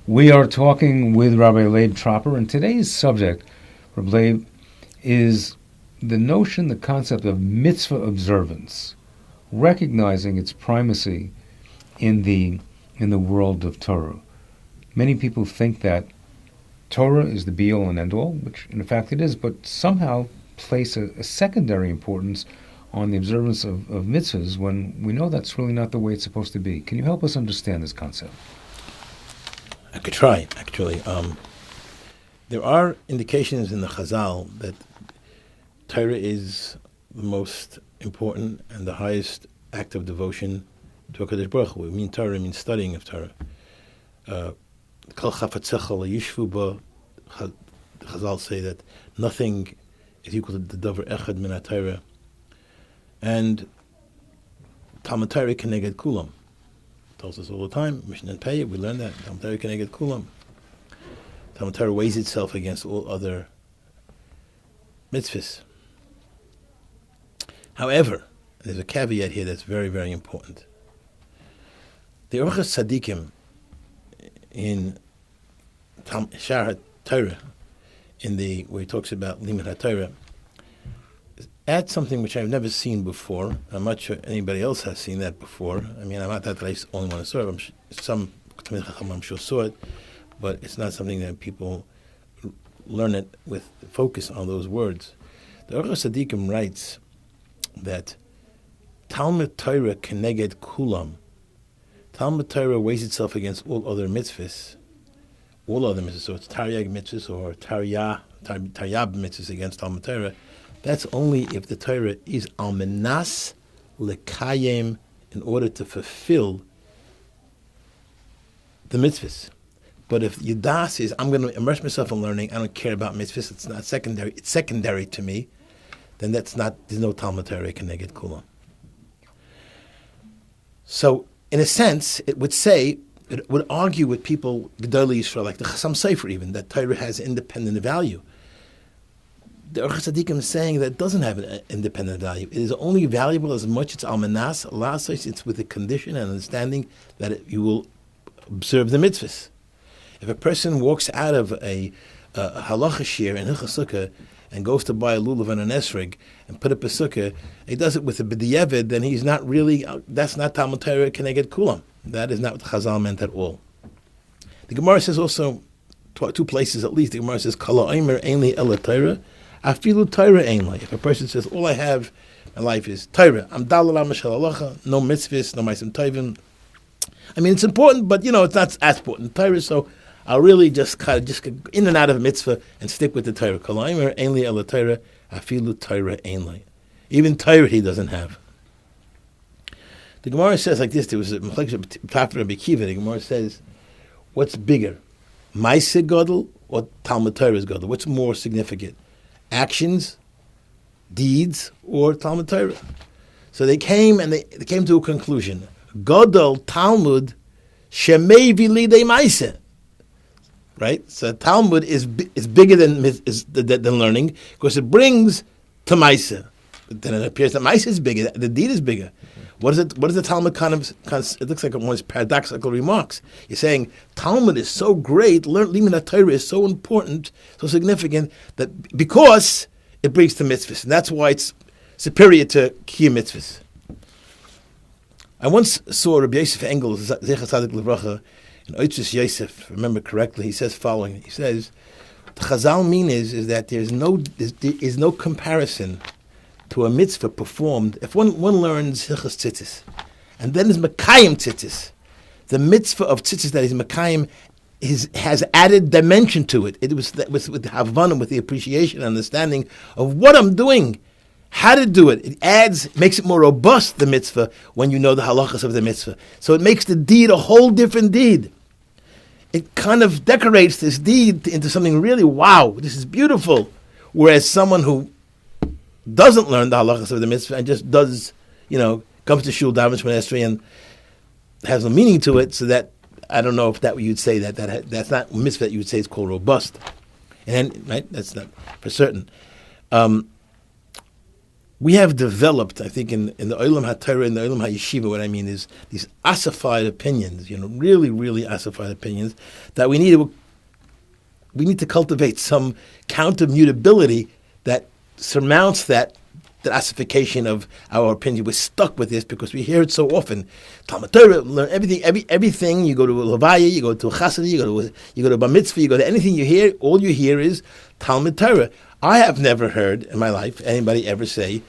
We are talking with Rabbi Leib Tropper, and today's subject, Rabbi Leib, is the notion, the concept of mitzvah observance, recognizing its primacy in the world of Torah. Many people think that Torah is the be-all and end-all, which in fact it is, but somehow place a secondary importance on the observance of mitzvahs when we know that's really not the way it's supposed to be. Can you help us understand this concept? I could try, actually. There are indications in the Chazal that Torah is the most important and the highest act of devotion to HaKadosh Baruch Hu. We mean Torah means studying of Torah. Kol chafatzecha leyishvu bo. The Chazal say that nothing is equal to the davar echad min HaTorah. And Talmud Torah keneged kulam. Tells us all the time, Mishnah and Pei, we learn that. Talmud Torah keneged kulam. Talmud Torah weighs itself against all other mitzvahs. However, there's a caveat here that's very, very important. The Orchos Tzadikim in Shar HaTorah, where he talks about Limud HaTorah, adds something which I've never seen before. I'm not sure anybody else has seen that before. I mean, I'm not that I only want to saw it. Some Talmid Chacham I'm sure saw it, but it's not something that people learn it with focus on those words. The Orchos Tzadikim writes that Talmud Torah keneged kulam. Talmud Torah weighs itself against all other mitzvahs. All other mitzvahs. So it's Taryag mitzvahs or Taryab mitzvahs against Talmud Torah. That's only if the Torah is almenas lekayem, in order to fulfill the mitzvahs. But if Yadas is, I'm going to immerse myself in learning, I don't care about mitzvahs, it's not secondary, it's secondary to me, then there's no Talmud Torah keneged kulam. So, in a sense, it would argue with people, Gedolei Yisrael, like the Chassam Sofer even, that Torah has independent value. The Orchos Tzadikim is saying that it doesn't have an independent value. It is only valuable as much as almanas, lasos, it's with the condition and understanding that you will observe the mitzvahs. If a person walks out of a halacha shir in Hilchos Sukkah and goes to buy a lulav and an esrog and put up a sukkah, he does it with a b'diavad, then he's not really, that's not Talmud Torah keneged kulam. That is not what the Chazal meant at all. The Gemara says also, two places at least, the Gemara says, Kala omer ein li ela Torah, afilu Torah ein li. If a person says, all I have in my life is Torah, I'm dalal amashal halacha, no mitzvahs, no ma'asim tovim. I mean, it's important, but it's not as important. Torah, so I'll really just go in and out of a mitzvah and stick with the Torah. Kala omer ein li ela Torah, afilu Torah ein li. Even Torah he doesn't have. The Gemara says like this, there was a Tropper Rabbi Kiva, the Gemara says, what's bigger, Maaseh Gadol or Talmud Torah's Gadol? What's more significant? Actions, deeds, or Talmud Torah? So they came to a conclusion. Gadol Talmud shemei v'lidei Maaseh. Right? So Talmud is bigger than learning because it brings to Maaseh. Then it appears that Maaseh is bigger, the deed is bigger. What is the Talmud kind of it looks like one of his paradoxical remarks. You're saying Talmud is so great, Limud Torah is so important, so significant, that because it brings to mitzvahs, and that's why it's superior to Kiyum mitzvahs. I once saw Rabbi Yosef Engel, Zecher Tzadik Livracha, in Oitzis Yosef, remember correctly, he says following, he says, the Chazal mean is that there is no comparison to a mitzvah performed. If one learns Hilchos Tzitzis, and then is Mekayim Tzitzis, the mitzvah of Tzitzis that is Mekayim has added dimension to it. It was with the Havana, with the appreciation and understanding of what I'm doing, how to do it. It makes it more robust, the mitzvah, when you know the halachas of the mitzvah. So it makes the deed a whole different deed. It kind of decorates this deed into something really, wow, this is beautiful. Whereas someone who doesn't learn the halachas of the mitzvah and just does, comes to shul, davens from esrei, and has no meaning to it, so that, I don't know if that you'd say that's not mitzvah that you would say is called robust. And then, right, that's not for certain. We have developed, I think, in the Olam HaTorah and the Olam HaYeshiva, what I mean is these ossified opinions, really, really ossified opinions, that we need to cultivate some counter-mutability that surmounts that ossification of our opinion. We're stuck with this because we hear it so often. Talmud Torah, learn everything. You go to a Levaya, you go to a Chassid, you go to a Bar Mitzvah, you go to anything you hear. All you hear is Talmud Torah. I have never heard in my life anybody ever say,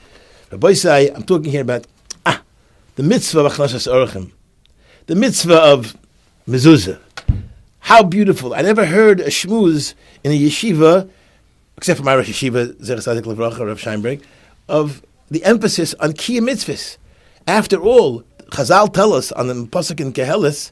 Rabbi say, I'm talking here about the mitzvah of Achnasas Orchim, the mitzvah of mezuzah. How beautiful! I never heard a shmuz in a yeshiva, except for my Rosh Yeshiva, Zecher Tzadik Levracha, Rav Scheinberg, of the emphasis on kiyum mitzvahs. After all, Chazal tell us on the pasuk in Kehelis,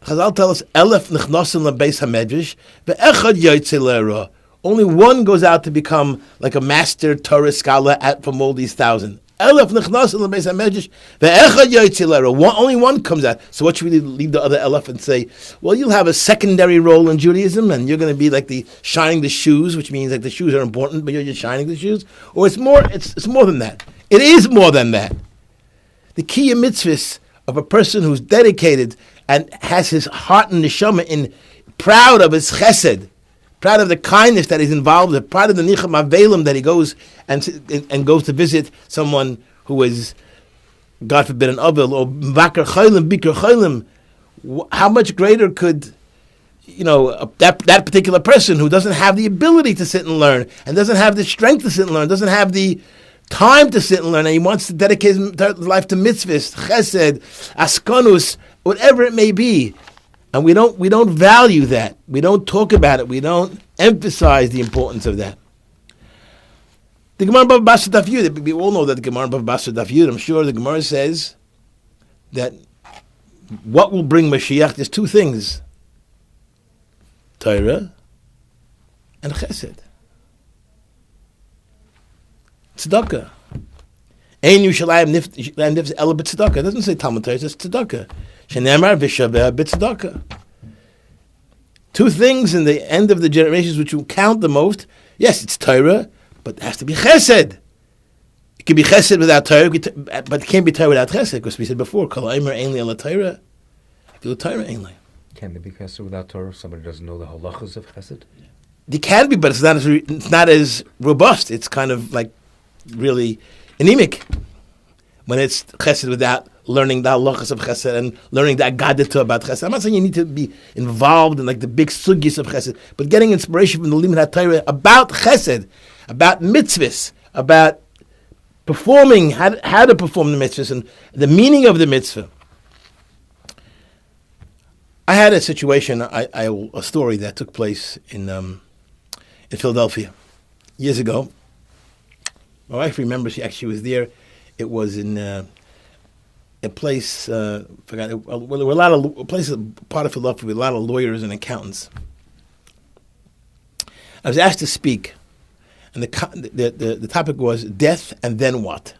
Chazal tell us, Elef nechnosim lebeis hamedrash, ve'echad yotzei le'era. Only one goes out to become like a master Torah scholar from all these 1,000. Elef nechnosim lebeis hamedrash, ve'echad yotzei le'era. Only one comes out. So what should we leave the other elef and say? Well, you'll have a secondary role in Judaism, and you're going to be like the shining the shoes, which means like the shoes are important, but you're just shining the shoes. Or it's more than that. It is more than that. The kiyum mitzvahs of a person who's dedicated and has his heart and neshama in proud of his chesed, proud of the kindness that he's involved with, proud of the nicham avelim that he goes and goes to visit someone who is, God forbid, an avil or vakar chaylim, bikar chaylim. How much greater could that particular person who doesn't have the ability to sit and learn, and doesn't have the strength to sit and learn, doesn't have the time to sit and learn, and he wants to dedicate his life to mitzvahs, chesed, askanus, whatever it may be, and we don't value that. We don't talk about it. We don't emphasize the importance of that. The Gemara Bava Basra Daf Yud, we all know that the Gemara Bava Basra Daf Yud, I'm sure the Gemara says that what will bring Mashiach, there's two things, Torah and chesed. Tzedakah. Ein Yushalayim nifz ela b'tzedakah. It doesn't say Talmud Torah, it says tzedakah. Shenemar v'shaveh b'tzedakah. Two things in the end of the generations which will count the most. Yes, it's Torah, but it has to be chesed. It can be chesed without Torah, but it can't be Torah without chesed, because we said before, kol aimer ein li ela Torah, v'lo Torah ein li. Can there be chesed without Torah if somebody doesn't know the halachas of chesed? They can be, but it's not as robust. It's kind of like really anemic when it's chesed without learning the halachas of chesed and learning the agadita about chesed. I'm not saying you need to be involved in like the big sugis of chesed, but getting inspiration from the Limud HaTorah about chesed, about mitzvahs, about performing, how to perform the mitzvahs and the meaning of the mitzvah. I had a situation, a story that took place in Philadelphia years ago. My wife remembers, she actually was there. It was in a place, forgot. Well, there were a lot of places, part of Philadelphia, with a lot of lawyers and accountants. I was asked to speak, and the topic was death and then what.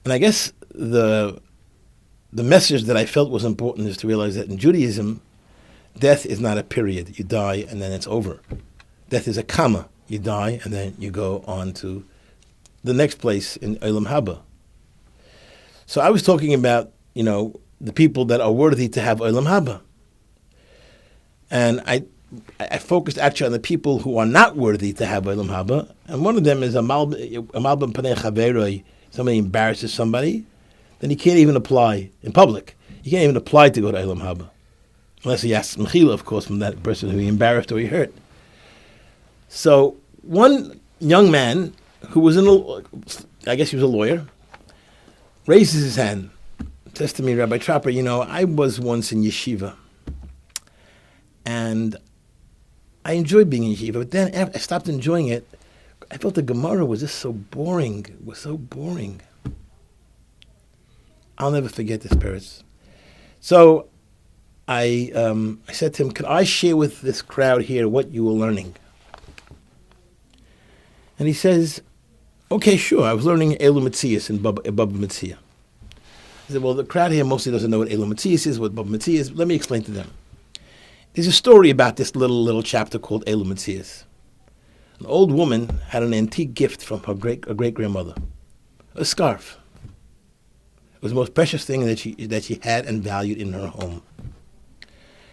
And I guess the message that I felt was important is to realize that in Judaism, death is not a period. You die and then it's over. Death is a comma. You die and then you go on to the next place in Olam Haba. So I was talking about, the people that are worthy to have Olam Haba. And I focused actually on the people who are not worthy to have Olam Haba. And one of them is Amal ben Panei Chaveroi. Somebody embarrasses somebody, then he can't even apply in public. He can't even apply to go to Olam Haba. Unless he asks Mechila, of course, from that person who he embarrassed or he hurt. So one young man who was I guess he was a lawyer, raises his hand, says to me, Rabbi Tropper, I was once in yeshiva, and I enjoyed being in yeshiva, but then after I stopped enjoying it, I felt the Gemara was just so boring. It was so boring. I'll never forget this, Peretz. So I said to him, could I share with this crowd here what you were learning? And he says, okay, sure. I was learning Elu Metzias and Baba Metzia. I said, well, the crowd here mostly doesn't know what Elu Metzias is, what Baba Metzia is. Let me explain to them. There's a story about this little chapter called Elu Metzias. An old woman had an antique gift from her great-grandmother. a scarf. It was the most precious thing that she had and valued in her home.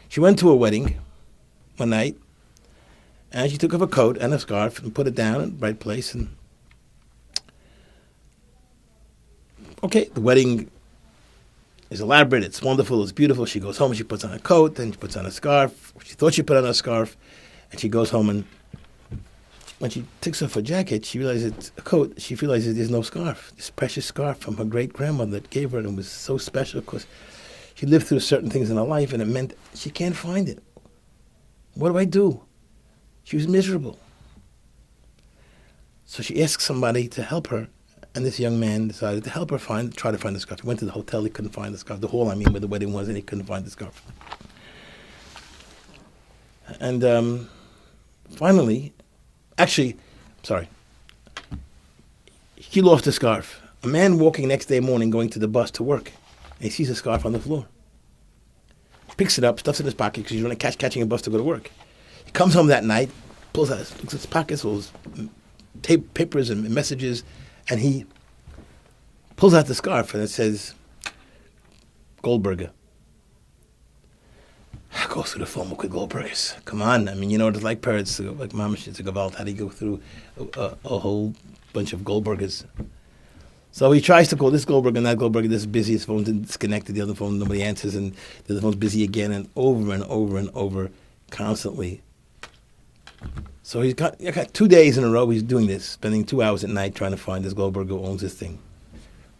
She went to a wedding one night, and she took off a coat and a scarf and put it down in the right place. And okay, the wedding is elaborate, it's wonderful, it's beautiful. She goes home, she puts on a coat, then she puts on a scarf. She thought she put on a scarf, and she goes home, and when she takes off her jacket, she realizes it's a coat. She realizes there's no scarf. This precious scarf from her great-grandmother that gave her, and it was so special because she lived through certain things in her life, and it meant she can't find it. What do I do? She was miserable. So she asked somebody to help her, and this young man decided to help her try to find the scarf. He went to the hotel, he couldn't find the scarf. The hall, where the wedding was, and he couldn't find the scarf. And finally, he lost the scarf. A man walking next day morning going to the bus to work, and he sees the scarf on the floor. He picks it up, stuffs it in his pocket because he's running catching a bus to go to work. He comes home that night, looks at his pockets, all his papers and messages, and he pulls out the scarf and it says, Goldberger. Go through the phone with Goldbergers. Come on, you know what it's like, parents, like Mamash, it's a Gewalt. How do you go through a whole bunch of Goldbergers? So he tries to call this Goldberger and that Goldberger. This is busy, his phone's disconnected, the other phone, nobody answers, and the other phone's busy again, and over, constantly. So he's got 2 days in a row he's doing this, spending 2 hours at night trying to find this Goldberger who owns this thing.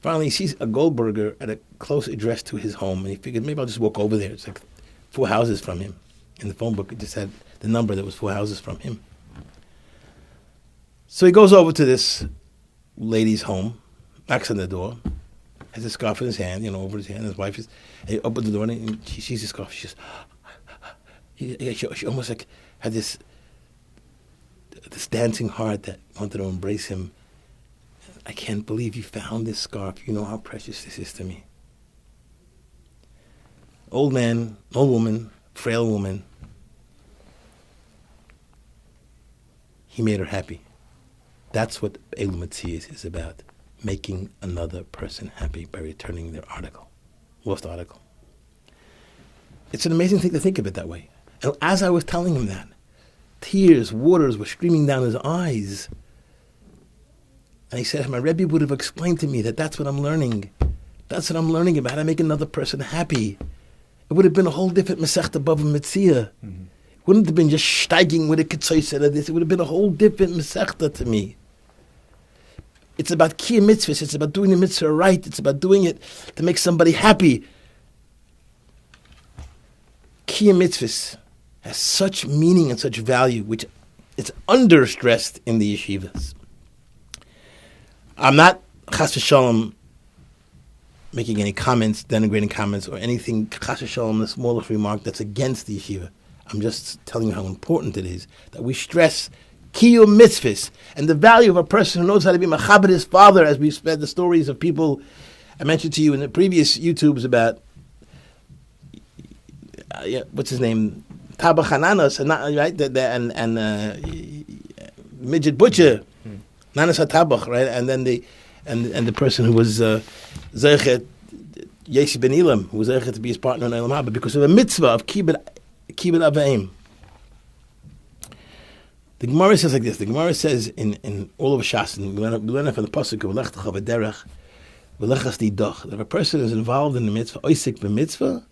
Finally, he sees a Goldberger at a close address to his home, and he figured, maybe I'll just walk over there. It's like 4 houses from him. In the phone book, it just had the number that was 4 houses from him. So he goes over to this lady's home, knocks on the door, has a scarf in his hand, over his hand. His wife is, he opens the door and she sees the scarf. She almost like had this dancing heart that wanted to embrace him. I can't believe you found this scarf. You know how precious this is to me. Old man, old woman, frail woman. He made her happy. That's what Elu Metzias is about. Making another person happy by returning their lost article. It's an amazing thing to think of it that way. And as I was telling him that, waters were streaming down his eyes. And he said, my Rabbi would have explained to me that that's what I'm learning. That's what I'm learning about how to make another person happy. It would have been a whole different Masechta Bava Metzia. Mm-hmm. It wouldn't have been just steiging with a Ketzoyser of this. It would have been a whole different Masechta to me. It's about Kiyum Mitzvahs. It's about doing the mitzvah right. It's about doing it to make somebody happy. Kiyum Mitzvahs has such meaning and such value, which it's under-stressed in the yeshivas. I'm not, chas v'shalom, making any comments, denigrating comments, or anything, chas v'shalom, the smallest remark that's against the yeshiva. I'm just telling you how important it is that we stress Kiyum Mitzvahs and the value of a person who knows how to be mechaber his father, as we've spread the stories of people I mentioned to you in the previous YouTubes about, what's his name? Tabach Hananas, right? And Midget Butcher, Nanas HaTabach, right? And then the person who was Zeichet, Yesi Ben Elam, who was Zeichet to be his partner in Elam Haba, because of a mitzvah of Kibbut Avaim. The Gemara says like this. The Gemara says in all of Shas, and we learn it from the pasuk of V'lechtecha v'derech, v'lechas didoch. That if a person is involved in the mitzvah, oisik b'mitzvah,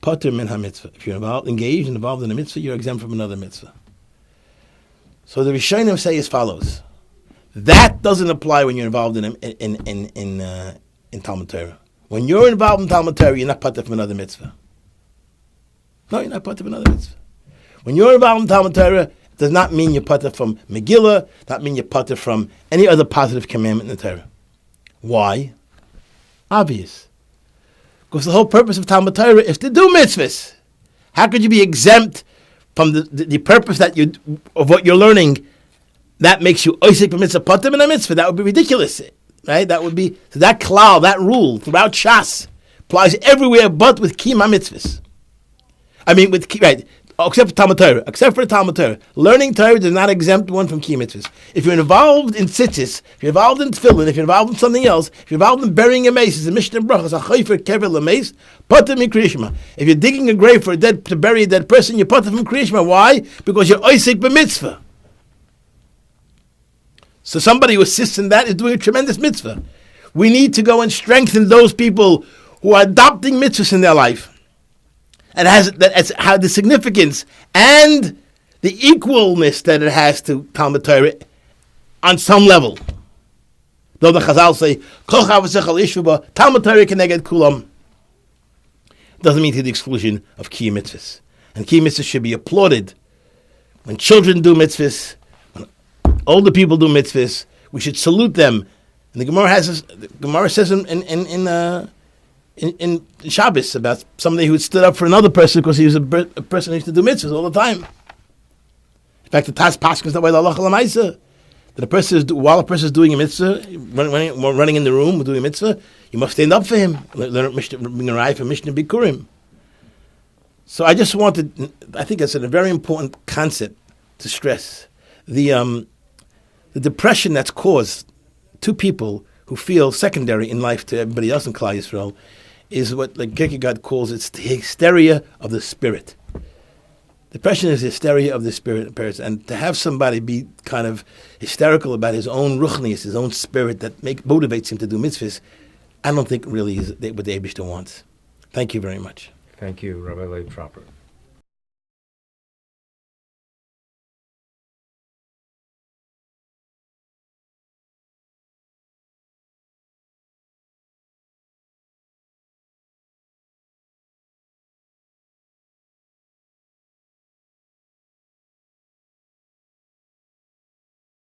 pater min ha-mitzvah. If you're engaged and involved in a mitzvah, you're exempt from another mitzvah. So the Rishonim say as follows: that doesn't apply when you're involved in Talmud Torah. When you're involved in Talmud Torah, you're not pater from another mitzvah. No, you're not pater from another mitzvah. When you're involved in Talmud Torah, does not mean you're pater from Megillah, not mean you're pater from any other positive commandment in the Torah. Why? Obvious. Because the whole purpose of Talmud Torah is to do mitzvahs. How could you be exempt from the purpose of what you're learning? That makes you oisik b'mitzvah pater min ha-mitzvah. That would be ridiculous, right? That would be, so that klal, that rule throughout Shas applies everywhere but with kiyum ha-mitzvahs. Right? except for Talmud Torah. Except for the Talmud Torah. Learning Torah does not exempt one from key mitzvahs. If you're involved in tzitzis, if you're involved in tefillin, if you're involved in something else, if you're involved in burying a mace, a Mishnah brachas, a chayfer kever l'mace, potter min kriyishma. If you're digging a grave for to bury a dead person, you're potter from kriyishma. Why? Because you're oisik b'mitzvah. So somebody who assists in that is doing a tremendous mitzvah. We need to go and strengthen those people who are adopting mitzvahs in their life. And has how the significance and the equalness that it has to Talmud Torah on some level. Though the Chazal say, Talmud Torah keneged kulam, doesn't mean to the exclusion of key mitzvahs. And key mitzvahs should be applauded. When children do mitzvahs, when older people do mitzvahs, we should salute them. And the Gemara says in Shabbos about somebody who stood up for another person because he was a person who used to do mitzvahs all the time. In fact, the Tas Paskins that way the halacha l'maisa, that while a person is doing a mitzvah, running in the room doing a mitzvah, you must stand up for him. Learn bring a raya for Mishnah Bikurim. So I just wanted, I think that's a very important concept to stress. The depression that's caused to people who feel secondary in life to everybody else in Klal Yisrael is what like Kierkegaard calls it the hysteria of the spirit. Depression is the hysteria of the spirit, and to have somebody be kind of hysterical about his own ruchnius, his own spirit that motivates him to do mitzvahs, I don't think really is what the Eibishter wants. Thank you very much. Thank you, Rabbi Leib Tropper.